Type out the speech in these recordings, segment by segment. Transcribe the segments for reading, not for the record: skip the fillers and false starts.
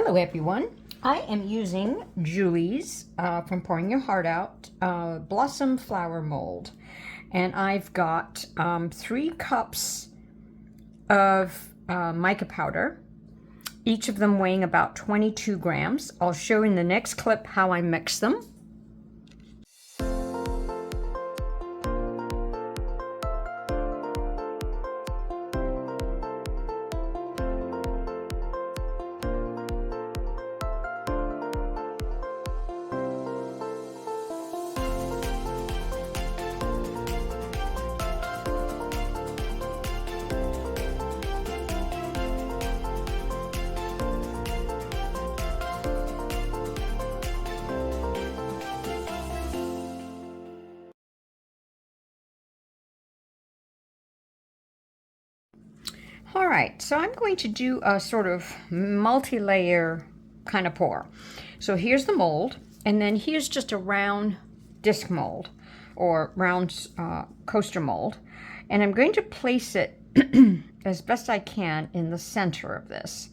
Hello everyone. I am using Julie's from Pouring Your Heart Out Blossom Flower Mold. And I've got 3 cups of mica powder, each of them weighing about 22 grams. I'll show in the next clip how I mix them. All right, so I'm going to do a sort of multi-layer kind of pour. So here's the mold, and then here's just a round disc mold or round coaster mold. And I'm going to place it as best I can in the center of this.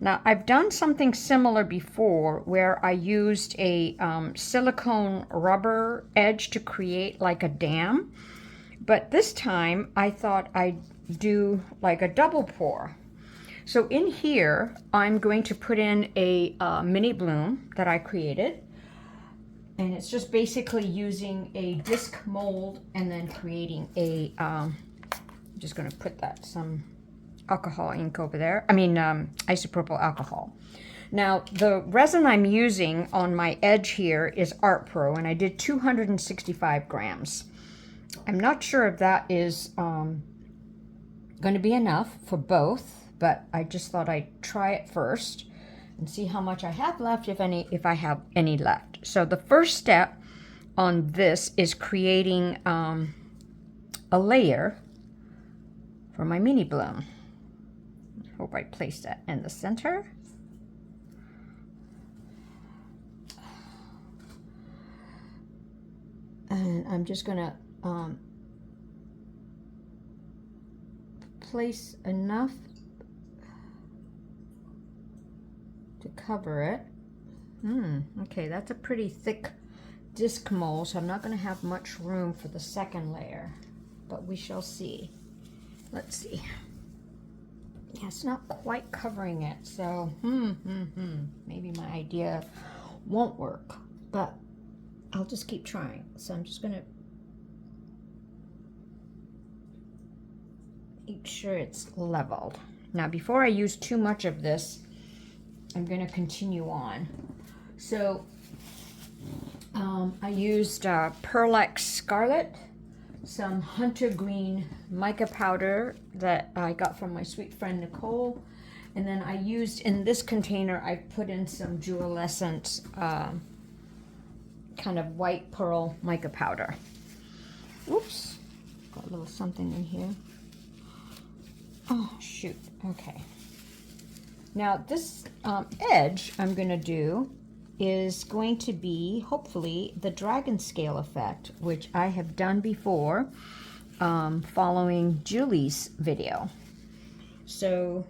Now, I've done something similar before where I used a silicone rubber edge to create like a dam. But this time I thought I'd do like a double pour. So in here, I'm going to put in a mini bloom that I created. And it's just basically using a disc mold and then creating a, I'm just gonna put that some alcohol ink over there. I mean, isopropyl alcohol. Now, the resin I'm using on my edge here is Art Pro, and I did 265 grams. I'm not sure if that is going to be enough for both, but I just thought I'd try it first and see how much I have left, if I have any left. So the first step on this is creating a layer for my mini bloom. Hope I placed that in the center. And I'm just gonna place enough to cover it. Okay, that's a pretty thick disc mold, so I'm not going to have much room for the second layer, but we shall see. Let's see. Yeah, it's not quite covering it, so maybe my idea won't work, but I'll just keep trying. So I'm just going to make sure it's leveled. Now, before I use too much of this, I'm going to continue on. So I used Pearlex Scarlet, some Hunter Green mica powder that I got from my sweet friend Nicole, and then I used in this container, I put in some Jewelescent kind of white pearl mica powder. Oops, got a little something in here. Oh, shoot. Okay. Now, this edge I'm going to do is going to be, hopefully, the dragon scale effect, which I have done before following Julie's video. So,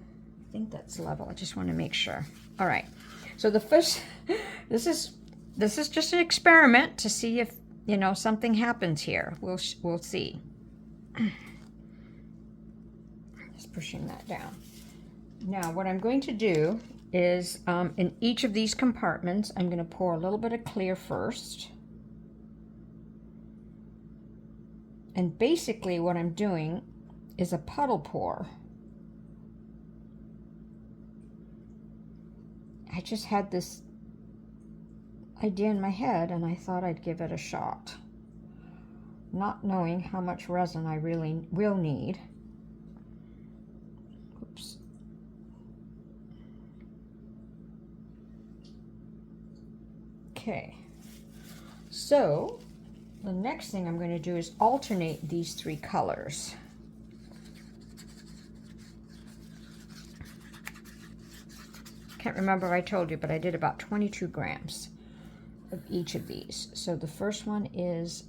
I think that's level. I just want to make sure. All right. So, the first, this is just an experiment to see if, you know, something happens here. We'll see. Pushing that down. Now what I'm going to do is in each of these compartments I'm going to pour a little bit of clear first, and basically what I'm doing is a puddle pour. I just had this idea in my head and I thought I'd give it a shot, not knowing how much resin I really will need. Okay, so the next thing I'm going to do is alternate these 3 colors. Can't remember if I told you, but I did about 22 grams of each of these. So the first one is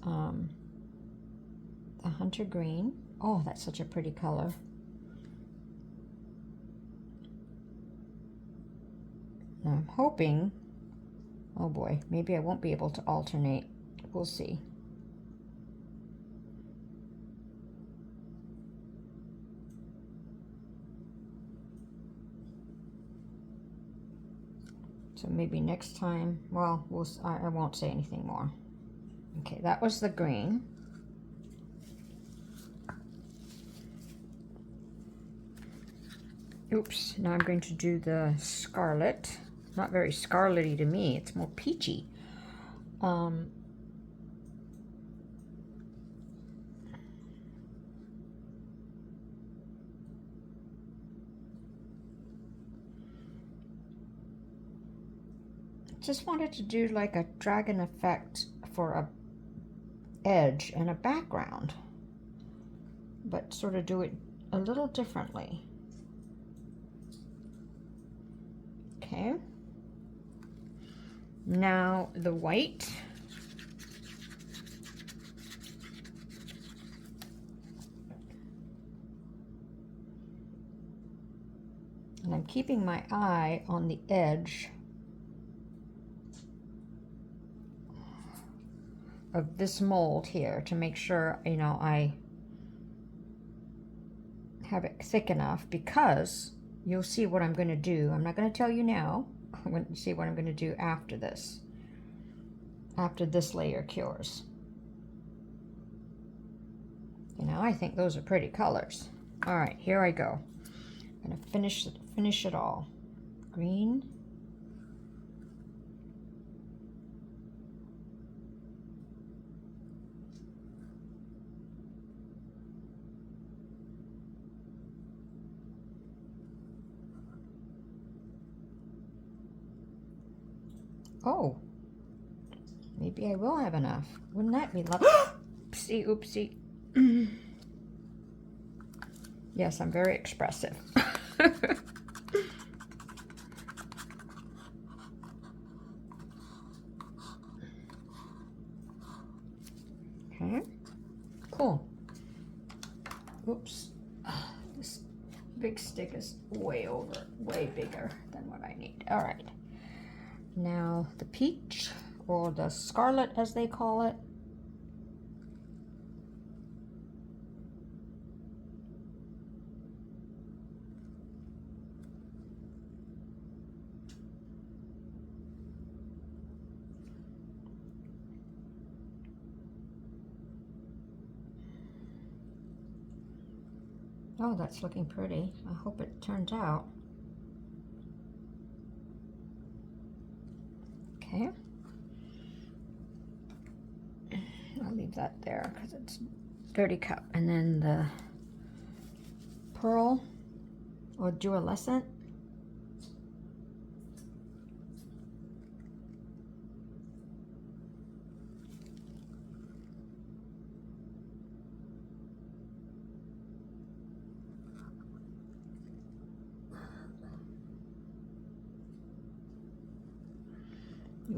the Hunter Green. Oh, that's such a pretty color. I'm hoping, oh boy, maybe I won't be able to alternate. We'll see. So maybe next time, well, I won't say anything more. Okay, that was the green. Oops, now I'm going to do the scarlet. Not very scarlety to me, it's more peachy. Just wanted to do like a dragon effect for a edge and a background, but sort of do it a little differently. Okay, now the white. And I'm keeping my eye on the edge of this mold here to make sure, you know, I have it thick enough, because you'll see what I'm going to do. I'm not going to tell you now. I'm going to see what I'm going to do after this, after this layer cures. You know, I think those are pretty colors. All right, here I go. I'm going to finish it all. Green. Oh, maybe I will have enough. Wouldn't that be lovely? Oopsie, oopsie. Yes, I'm very expressive. Okay, cool. Oops, this big stick is way bigger than what I need. All right. Now the peach, or the scarlet as they call it. Oh, that's looking pretty. I hope it turns out. Okay. I'll leave that there because it's dirty cup. And then the pearl or dualescent.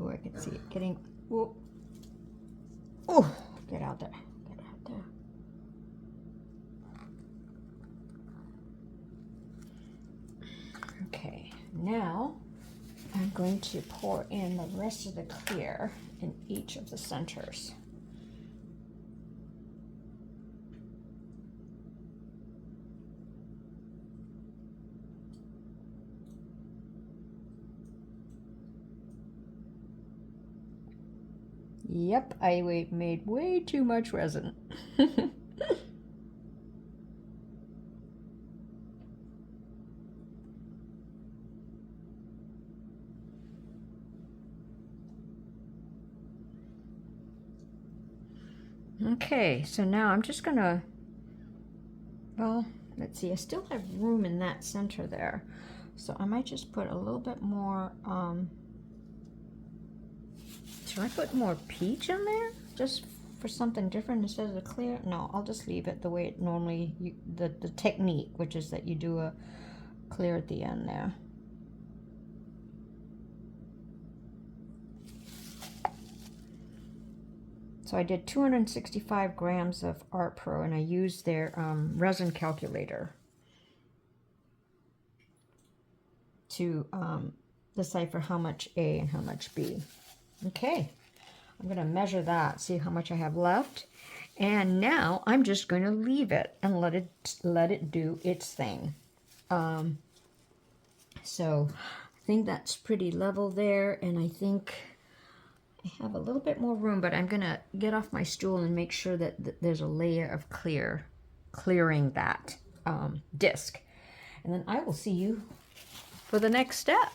Oh, I can see it getting, oh, oh, get out there, get out there. Okay, now I'm going to pour in the rest of the clear in each of the centers. Yep, I made way too much resin. Okay, so now I'm just gonna, well, let's see, I still have room in that center there. So I might just put a little bit more, should I put more peach in there? Just for something different instead of the clear? No, I'll just leave it the way it normally, the technique, which is that you do a clear at the end there. So I did 265 grams of Art Pro, and I used their resin calculator to decipher how much A and how much B. Okay, I'm going to measure that, see how much I have left. And now I'm just going to leave it and let it do its thing. So I think that's pretty level there, and I think I have a little bit more room, but I'm going to get off my stool and make sure that there's a layer of clearing that disc. And then I will see you for the next step.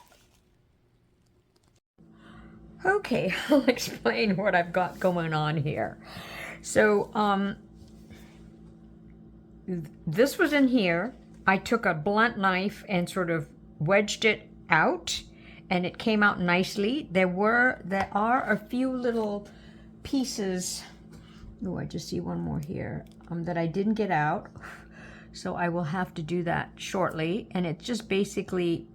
Okay, I'll explain what I've got going on here. So this was in here. I took a blunt knife and sort of wedged it out, and it came out nicely. There are a few little pieces. Oh, I just see one more here that I didn't get out. So I will have to do that shortly. And it's just basically,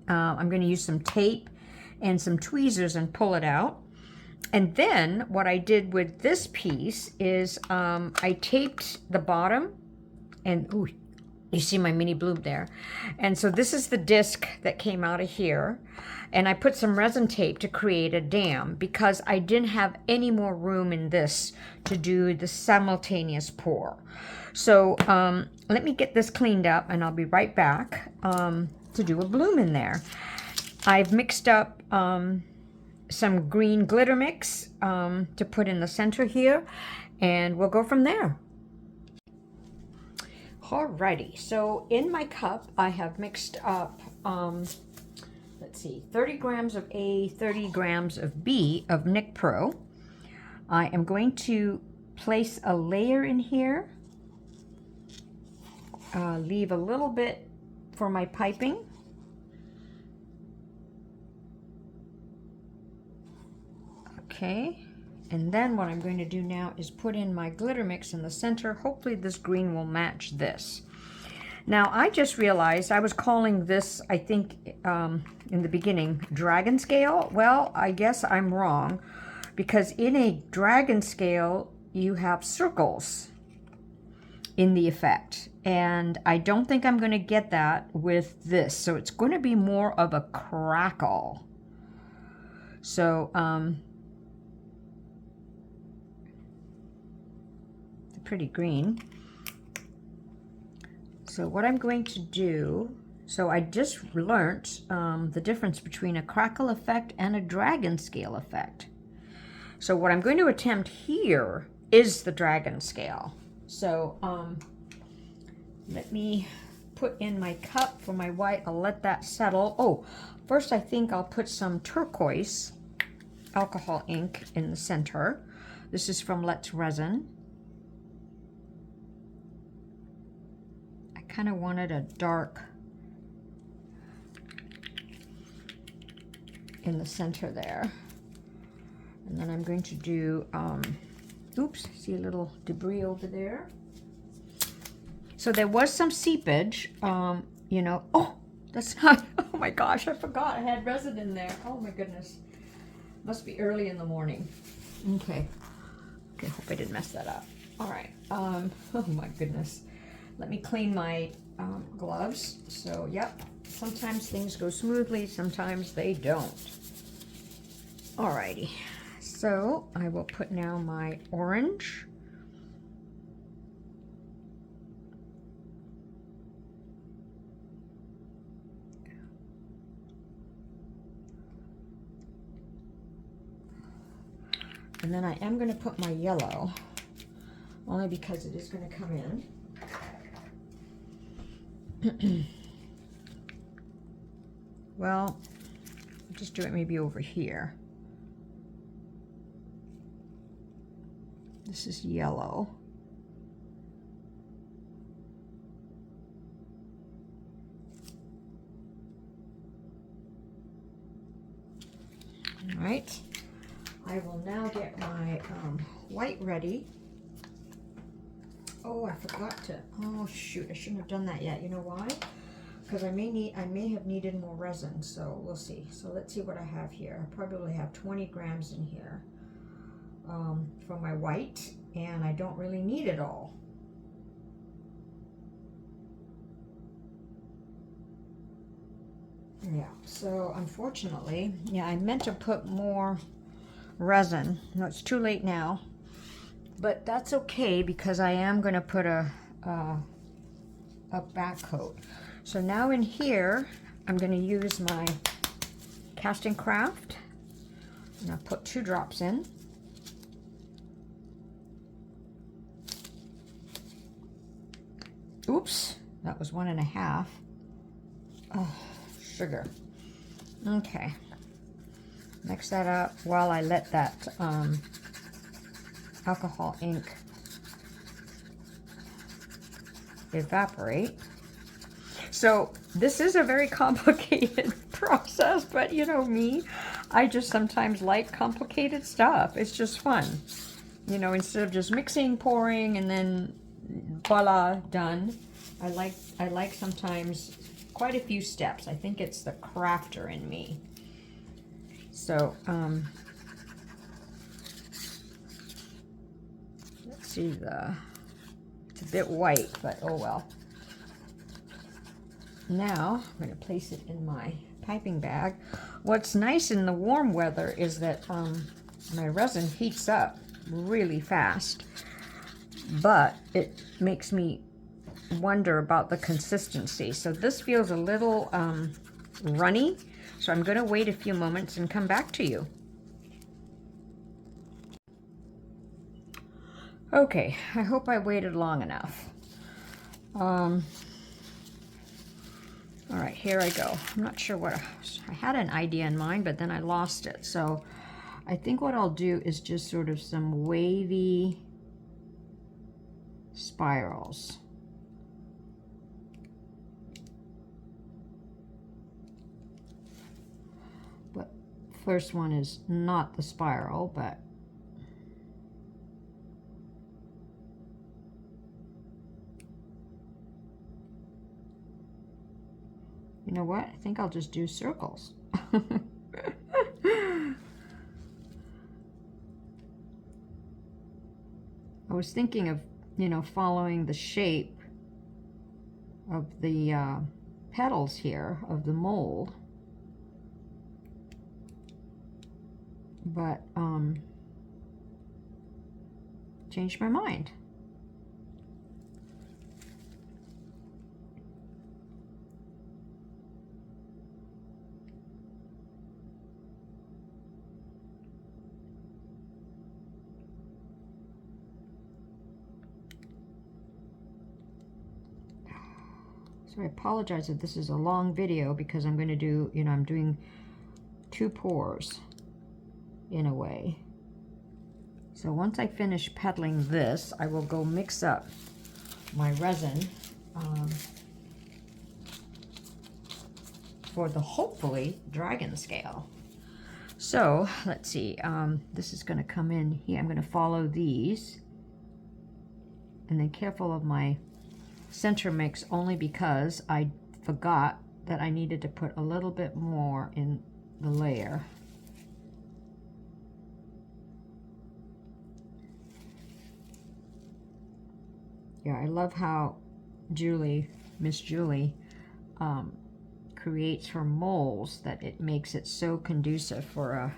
I'm going to use some tape and some tweezers and pull it out. And then what I did with this piece is I taped the bottom, and ooh, you see my mini bloom there. And so this is the disc that came out of here. And I put some resin tape to create a dam because I didn't have any more room in this to do the simultaneous pour. So let me get this cleaned up and I'll be right back to do a bloom in there. I've mixed up some green glitter mix to put in the center here, and we'll go from there. Alrighty, so in my cup I have mixed up, let's see, 30 grams of A, 30 grams of B of Nic Pro. I am going to place a layer in here, leave a little bit for my piping. Okay, and then what I'm going to do now is put in my glitter mix in the center. Hopefully this green will match this. Now I just realized I was calling this, I think in the beginning, dragon scale. Well, I guess I'm wrong, because in a dragon scale you have circles in the effect, and I don't think I'm going to get that with this. So it's going to be more of a crackle. So pretty green. So what I'm going to do, so I just learnt the difference between a crackle effect and a dragon scale effect. So what I'm going to attempt here is the dragon scale. So let me put in my cup for my white. I'll let that settle. Oh, first I think I'll put some turquoise alcohol ink in the center. This is from Let's Resin. Kind of wanted a dark in the center there, and then I'm going to do oops, see a little debris over there. So there was some seepage, you know. Oh, that's not, oh my gosh, I forgot I had resin in there. Oh my goodness, must be early in the morning. Okay, hope I didn't mess that up. All right, oh my goodness. Let me clean my gloves. So, yep, sometimes things go smoothly, sometimes they don't. Alrighty, so I will put now my orange. And then I am going to put my yellow, only because it is going to come in. Well, just do it maybe over here. This is yellow. All right, I will now get my white ready. Oh, I forgot to, oh shoot, I shouldn't have done that yet. You know why? Because I may have needed more resin, so we'll see. So let's see what I have here. I probably have 20 grams in here for my white, and I don't really need it all. Yeah, so unfortunately, yeah, I meant to put more resin. No, it's too late now, but that's okay because I am going to put a back coat. So now in here, I'm going to use my Castincraft, and I'll put 2 drops in. Oops, that was 1.5. Oh, sugar. Okay, mix that up while I let that alcohol ink evaporate. So this is a very complicated process, but you know me, I just sometimes like complicated stuff. It's just fun. You know, instead of just mixing, pouring, and then voila, done. I like sometimes quite a few steps. I think it's the crafter in me. So, let's see, it's a bit white, but oh well. Now, I'm going to place it in my piping bag. What's nice in the warm weather is that my resin heats up really fast, but it makes me wonder about the consistency. So this feels a little runny, so I'm going to wait a few moments and come back to you. Okay, I hope I waited long enough. All right, here I go. I'm not sure what I had an idea in mind, but then I lost it. So I think what I'll do is just sort of some wavy spirals. But first one is not the spiral, but you know what? I think I'll just do circles. I was thinking of, you know, following the shape of the petals here of the mold, but changed my mind. So I apologize if this is a long video because I'm going to do, you know, I'm doing 2 pours in a way. So once I finish peddling this, I will go mix up my resin for the hopefully dragon scale. So let's see, this is going to come in here. I'm going to follow these and then careful of my center mix only because I forgot that I needed to put a little bit more in the layer. Yeah, I love how Miss Julie, creates her molds, that it makes it so conducive for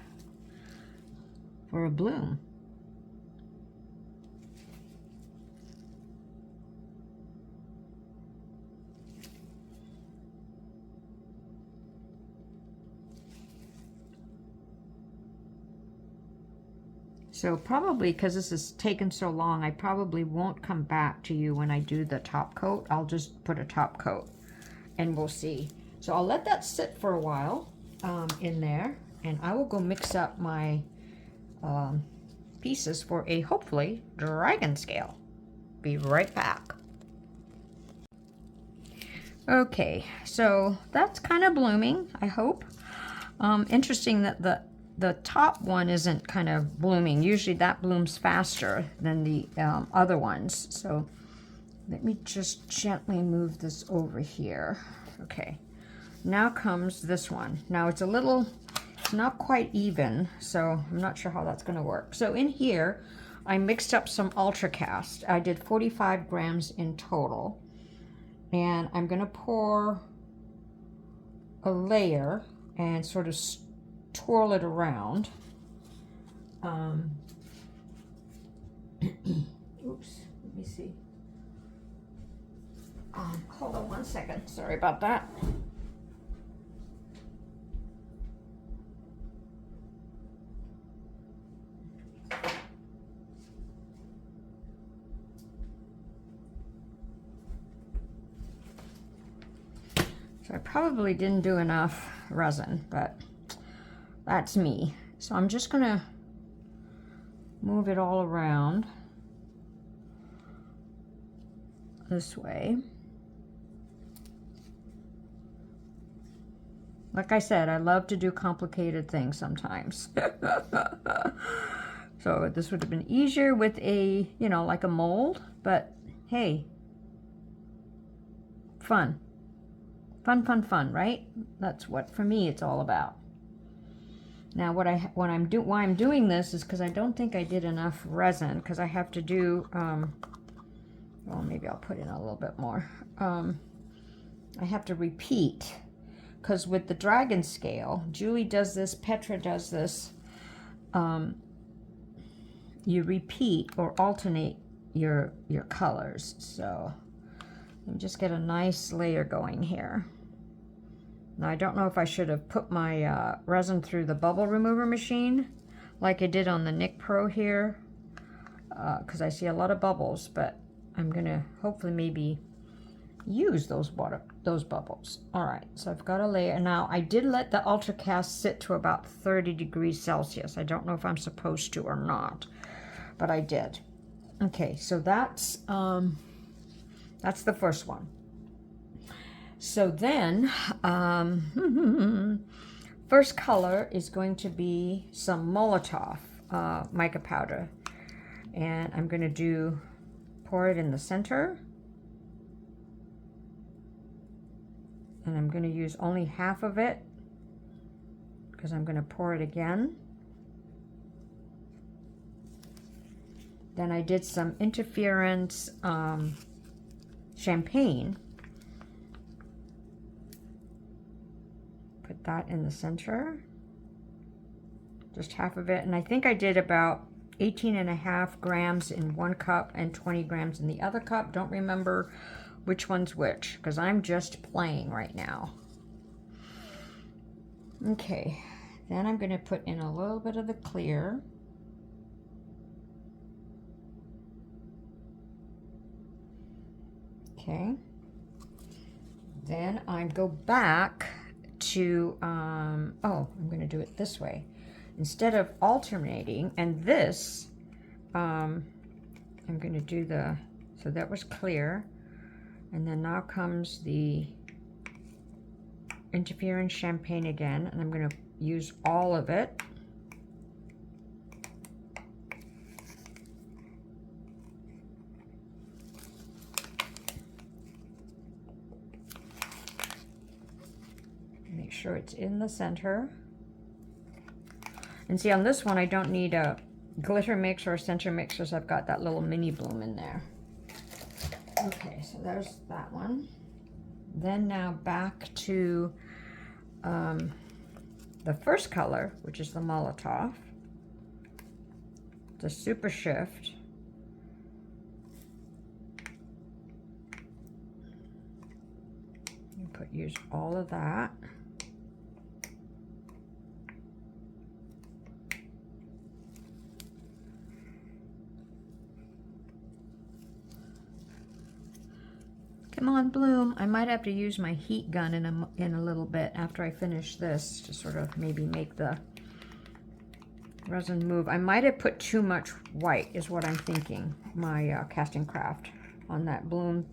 a bloom. So probably because this has taken so long, I probably won't come back to you when I do the top coat. I'll just put a top coat and we'll see. So I'll let that sit for a while in there, and I will go mix up my pieces for a hopefully dragon scale. Be right back. Okay, so that's kind of blooming, I hope. Interesting that the top one isn't kind of blooming. Usually that blooms faster than the other ones. So let me just gently move this over here. Okay, now comes this one. Now it's not quite even, so I'm not sure how that's going to work. So in here, I mixed up some Ultra Cast. I did 45 grams in total. And I'm going to pour a layer and sort of twirl it around. Oops, let me see. Hold on one second. Sorry about that. So I probably didn't do enough resin, but that's me. So I'm just gonna move it all around this way. Like I said, I love to do complicated things sometimes. So this would have been easier with a, you know, like a mold, but hey, fun. Fun, fun, fun, right? That's what, for me, it's all about. Now, why I'm doing this is because I don't think I did enough resin, because I have to do, well, maybe I'll put in a little bit more. I have to repeat, because with the dragon scale, Julie does this, Petra does this, you repeat or alternate your colors. So let me just get a nice layer going here. Now I don't know if I should have put my resin through the bubble remover machine like I did on the Nick Pro here, because I see a lot of bubbles, but I'm gonna hopefully maybe use those bubbles. All right, so I've got a layer. Now I did let the ultra cast sit to about 30 degrees Celsius. I don't know if I'm supposed to or not, but I did. Okay, so that's the first one. So then, first color is going to be some Molotov mica powder, and I'm going to pour it in the center, and I'm going to use only half of it because I'm going to pour it again. Then I did some interference champagne. Put that in the center, just half of it. And I think I did about 18.5 grams in one cup and 20 grams in the other cup. Don't remember which one's which, because I'm just playing right now. Okay, then I'm going to put in a little bit of the clear. Okay, then I go back to, oh, I'm going to do it this way. Instead of alternating, and this, I'm going to do so that was clear. And then now comes the interference champagne again, and I'm going to use all of it. Make sure it's in the center. And see, on this one, I don't need a glitter mix or a center mix, because I've got that little mini bloom in there. Okay, so there's that one. Then now back to the first color, which is the Molotov, the Super Shift. Use all of that. Come on, bloom. I might have to use my heat gun in a little bit after I finish this to sort of maybe make the resin move. I might have put too much white is what I'm thinking, my Castincraft on that bloom,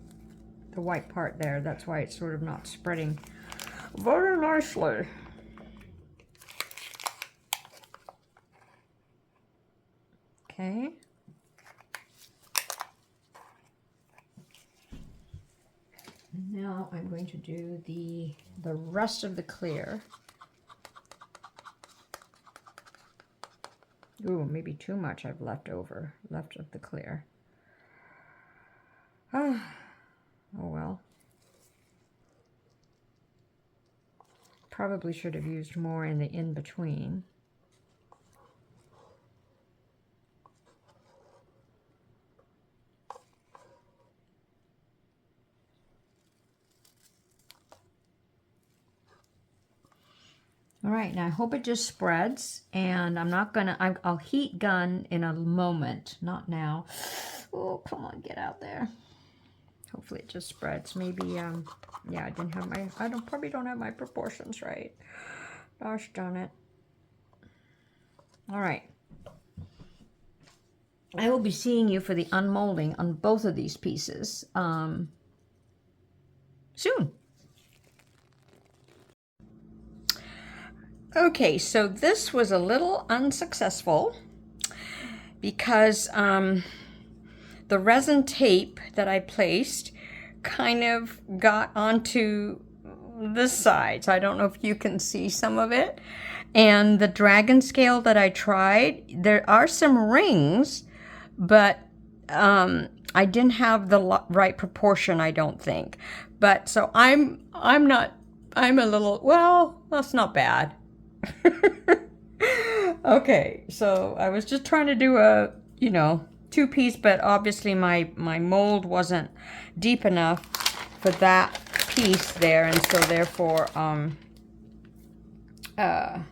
the white part there. That's why it's sort of not spreading very nicely. Okay. Now I'm going to do the rest of the clear. Ooh, maybe too much I've left of the clear. Oh well. Probably should have used more in the in-between. All right, now I hope it just spreads, and I'm not gonna, I'll heat gun in a moment, not now. Oh, come on, get out there. Hopefully it just spreads. Maybe, yeah, I didn't have my, probably don't have my proportions right. Gosh darn it. All right. I will be seeing you for the unmolding on both of these pieces soon. Okay, so this was a little unsuccessful because the resin tape that I placed kind of got onto this side. So I don't know if you can see some of it. And the dragon scale that I tried, there are some rings, but I didn't have the right proportion, I don't think. But so I'm a little, well, that's not bad. Okay, so I was just trying to do a, you know, two-piece, but obviously my mold wasn't deep enough for that piece there, and so therefore I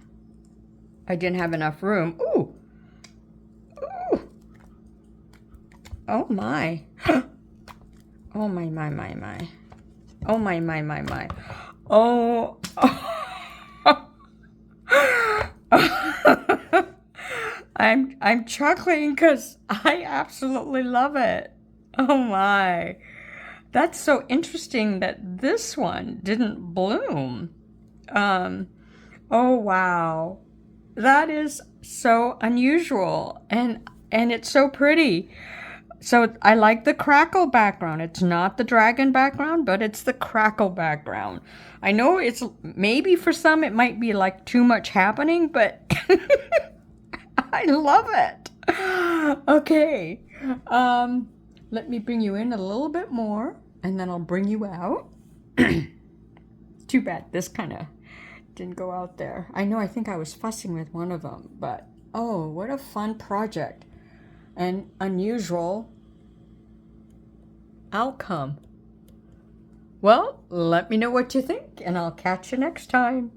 didn't have enough room. Ooh. Ooh. Oh my. Oh my. Oh my. Oh. I'm chuckling because I absolutely love it. Oh my. That's so interesting that this one didn't bloom. Oh wow. That is so unusual, and it's so pretty. So I like the crackle background. It's not the dragon background, but it's the crackle background. I know it's maybe for some it might be like too much happening, but I love it. Okay. Let me bring you in a little bit more, and then I'll bring you out. Too bad this kind of didn't go out there. I know, I think I was fussing with one of them, but oh, what a fun project and unusual outcome. Well, let me know what you think, and I'll catch you next time.